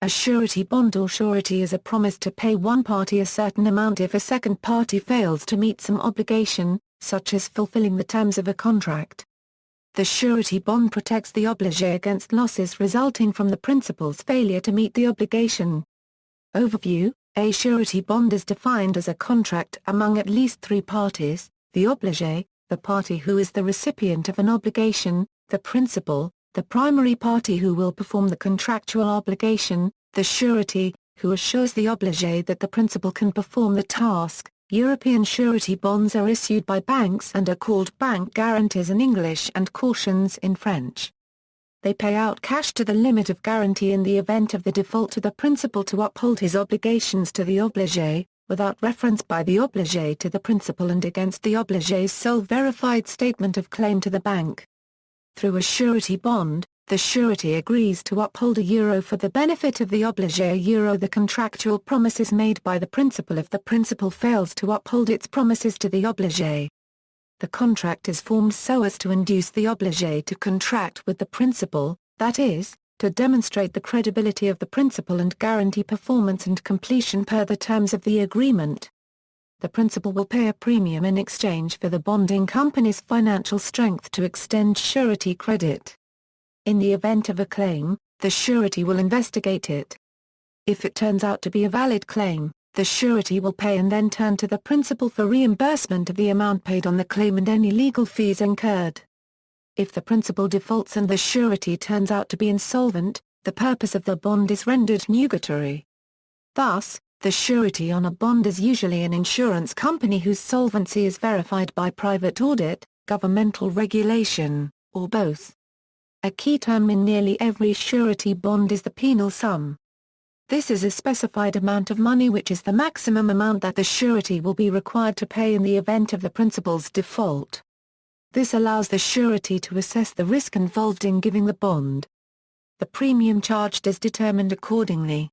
A surety bond or surety is a promise to pay one party a certain amount if a second party fails to meet some obligation, such as fulfilling the terms of a contract. The surety bond protects the obligee against losses resulting from the principal's failure to meet the obligation. Overview: a surety bond is defined as a contract among at least three parties: the obligee, the party who is the recipient of an obligation, the principal, the primary party who will perform the contractual obligation, the surety, who assures the obligee that the principal can perform the task. European surety bonds are issued by banks and are called bank guarantees in English and cautions in French. They pay out cash to the limit of guarantee in the event of the default to the principal to uphold his obligations to the obligee, without reference by the obligee to the principal and against the obligee's sole verified statement of claim to the bank. Through a surety bond, the surety agrees to uphold for the benefit of the obligee the contractual promises made by the principal if the principal fails to uphold its promises to the obligee. The contract is formed so as to induce the obligee to contract with the principal, that is, to demonstrate the credibility of the principal and guarantee performance and completion per the terms of the agreement. The principal will pay a premium in exchange for the bonding company's financial strength to extend surety credit. In the event of a claim, the surety will investigate it. If it turns out to be a valid claim, the surety will pay and then turn to the principal for reimbursement of the amount paid on the claim and any legal fees incurred. If the principal defaults and the surety turns out to be insolvent, the purpose of the bond is rendered nugatory. Thus, the surety on a bond is usually an insurance company whose solvency is verified by private audit, governmental regulation, or both. A key term in nearly every surety bond is the penal sum. This is a specified amount of money which is the maximum amount that the surety will be required to pay in the event of the principal's default. This allows the surety to assess the risk involved in giving the bond. The premium charged is determined accordingly.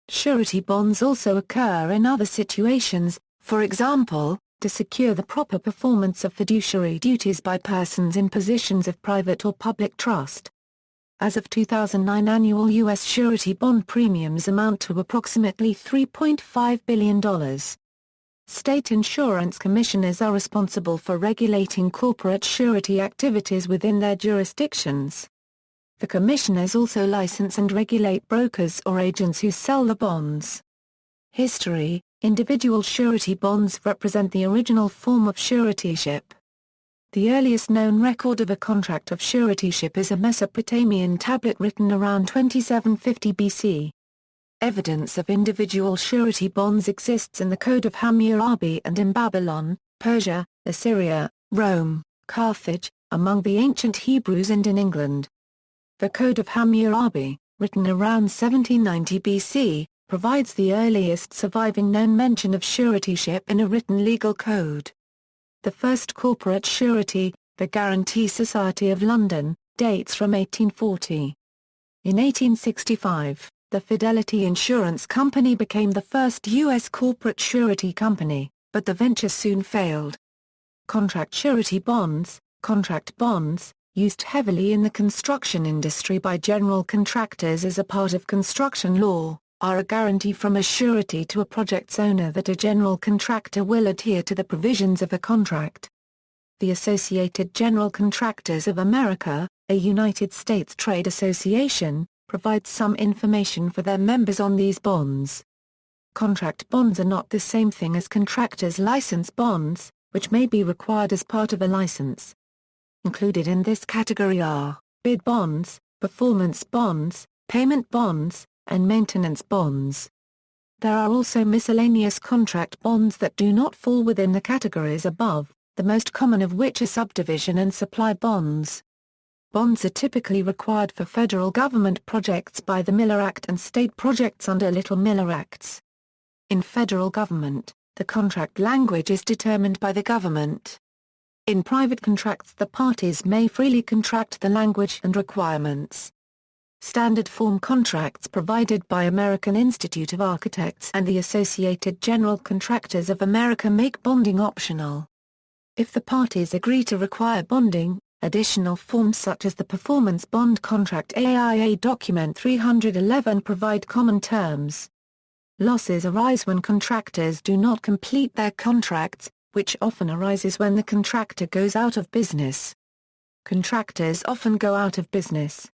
Surety bonds also occur in other situations, for example, to secure the proper performance of fiduciary duties by persons in positions of private or public trust. As of 2009, annual U.S. surety bond premiums amount to approximately $3.5 billion. State insurance commissioners are responsible for regulating corporate surety activities within their jurisdictions. The commissioners also license and regulate brokers or agents who sell the bonds. History: individual surety bonds represent the original form of suretyship. The earliest known record of a contract of suretyship is a Mesopotamian tablet written around 2750 BC. Evidence of individual surety bonds exists in the Code of Hammurabi and in Babylon, Persia, Assyria, Rome, Carthage, among the ancient Hebrews and in England. The Code of Hammurabi, written around 1790 BC, provides the earliest surviving known mention of suretyship in a written legal code. The first corporate surety, the Guarantee Society of London, dates from 1840. In 1865, the Fidelity Insurance Company became the first U.S. corporate surety company, but the venture soon failed. Contract surety bonds, contract bonds, used heavily in the construction industry by general contractors as a part of construction law, are a guarantee from a surety to a project's owner that a general contractor will adhere to the provisions of a contract. The Associated General Contractors of America, a United States trade association, provides some information for their members on these bonds. Contract bonds are not the same thing as contractors' license bonds, which may be required as part of a license. Included in this category are bid bonds, performance bonds, payment bonds, and maintenance bonds. There are also miscellaneous contract bonds that do not fall within the categories above, the most common of which are subdivision and supply bonds. Bonds are typically required for federal government projects by the Miller Act and state projects under Little Miller Acts. In federal government, the contract language is determined by the government. In private contracts, the parties may freely contract the language and requirements. Standard form contracts provided by American Institute of Architects and the Associated General Contractors of America make bonding optional. If the parties agree to require bonding, Additional forms such as the Performance Bond Contract AIA Document 311 provide common terms. Losses arise when contractors do not complete their contracts, which often arises when the contractor goes out of business. Contractors often go out of business.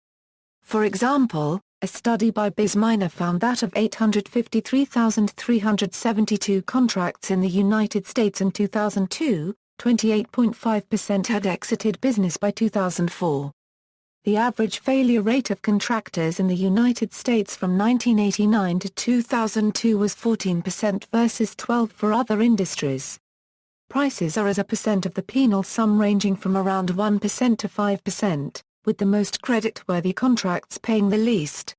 For example, a study by BizMiner found that of 853,372 contracts in the United States in 2002, 28.5% had exited business by 2004. The average failure rate of contractors in the United States from 1989 to 2002 was 14% versus 12% for other industries. Prices are as a percent of the penal sum ranging from around 1% to 5%, with the most creditworthy contracts paying the least.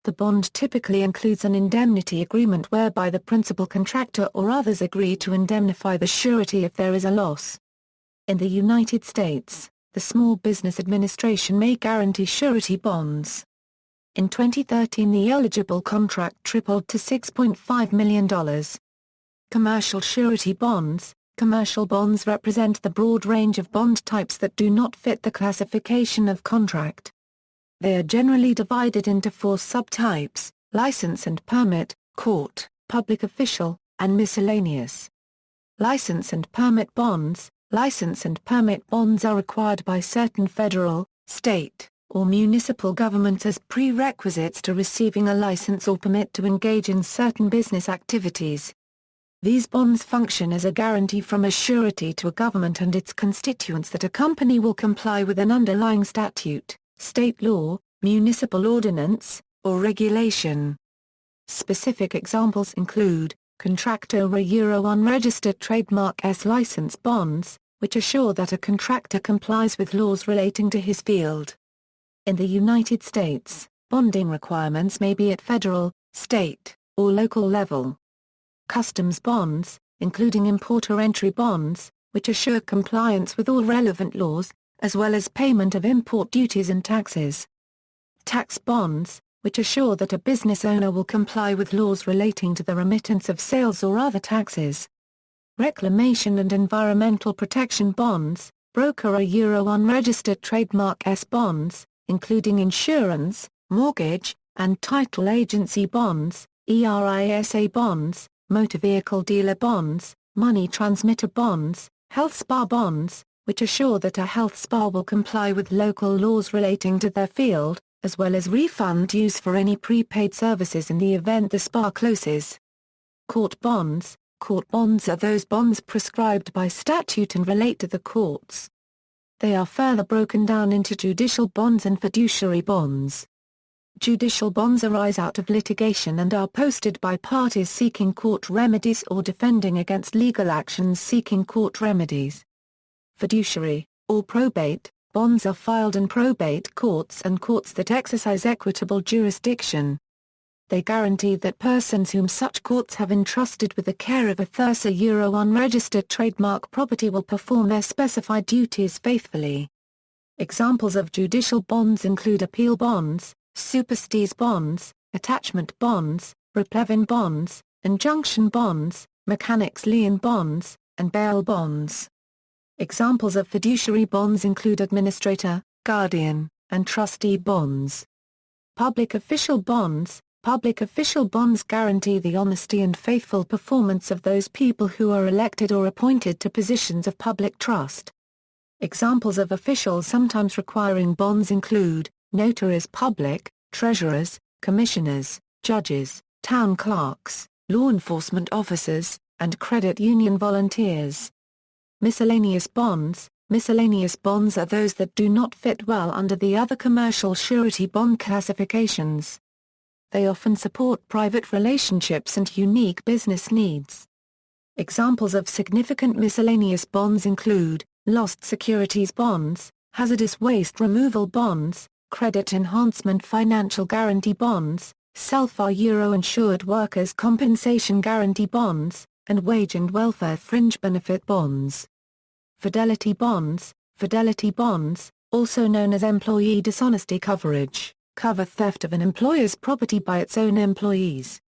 The bond typically includes an indemnity agreement whereby the principal contractor or others agree to indemnify the surety if there is a loss. In the United States, the Small Business Administration may guarantee surety bonds. In 2013 the eligible contract tripled to $6.5 million. Commercial surety bonds. Commercial bonds represent the broad range of bond types that do not fit the classification of contract. They are generally divided into 4 subtypes: license and permit, court, public official, and miscellaneous. License and permit bonds. License and permit bonds are required by certain federal, state, or municipal governments as prerequisites to receiving a license or permit to engage in certain business activities. These bonds function as a guarantee from a surety to a government and its constituents that a company will comply with an underlying statute, state law, municipal ordinance, or regulation. Specific examples include, contractor unregistered trademark S license bonds, which assure that a contractor complies with laws relating to his field. In the United States, bonding requirements may be at federal, state, or local level. Customs bonds, including importer entry bonds, which assure compliance with all relevant laws, as well as payment of import duties and taxes. Tax bonds, which assure that a business owner will comply with laws relating to the remittance of sales or other taxes. Reclamation and environmental protection bonds, broker unregistered trademark S bonds, including insurance, mortgage, and title agency bonds, ERISA bonds, motor vehicle dealer bonds, money transmitter bonds, health spa bonds, which assure that a health spa will comply with local laws relating to their field, as well as refund dues for any prepaid services in the event the spa closes. Court bonds. Court bonds are those bonds prescribed by statute and relate to the courts. They are further broken down into judicial bonds and fiduciary bonds. Judicial bonds arise out of litigation and are posted by parties seeking court remedies or defending against legal actions seeking court remedies. Fiduciary, or probate, bonds are filed in probate courts and courts that exercise equitable jurisdiction. They guarantee that persons whom such courts have entrusted with the care of a third unregistered trademark property will perform their specified duties faithfully. Examples of judicial bonds include appeal bonds, superstice bonds, attachment bonds, replevin bonds, injunction bonds, mechanics lien bonds, and bail bonds. Examples of fiduciary bonds include administrator, guardian, and trustee bonds. Public official bonds. Public official bonds guarantee the honesty and faithful performance of those people who are elected or appointed to positions of public trust. Examples of officials sometimes requiring bonds include notaries public, treasurers, commissioners, judges, town clerks, law enforcement officers, and credit union volunteers. Miscellaneous bonds. Miscellaneous bonds are those that do not fit well under the other commercial surety bond classifications. They often support private relationships and unique business needs. Examples of significant miscellaneous bonds include lost securities bonds, hazardous waste removal bonds, credit enhancement financial guarantee bonds, self-insured workers' compensation guarantee bonds, and wage and welfare fringe benefit bonds. Fidelity bonds. Fidelity bonds, also known as employee dishonesty coverage, cover theft of an employer's property by its own employees.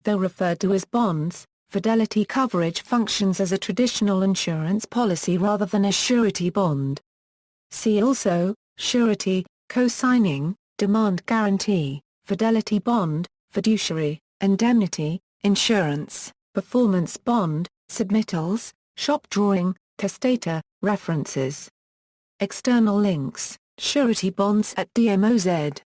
Though referred to as bonds, fidelity coverage functions as a traditional insurance policy rather than a surety bond. See also, surety, co-signing, demand guarantee, fidelity bond, fiduciary, indemnity, insurance, performance bond, submittals, shop drawing, testator, references. External links, surety bonds at DMOZ.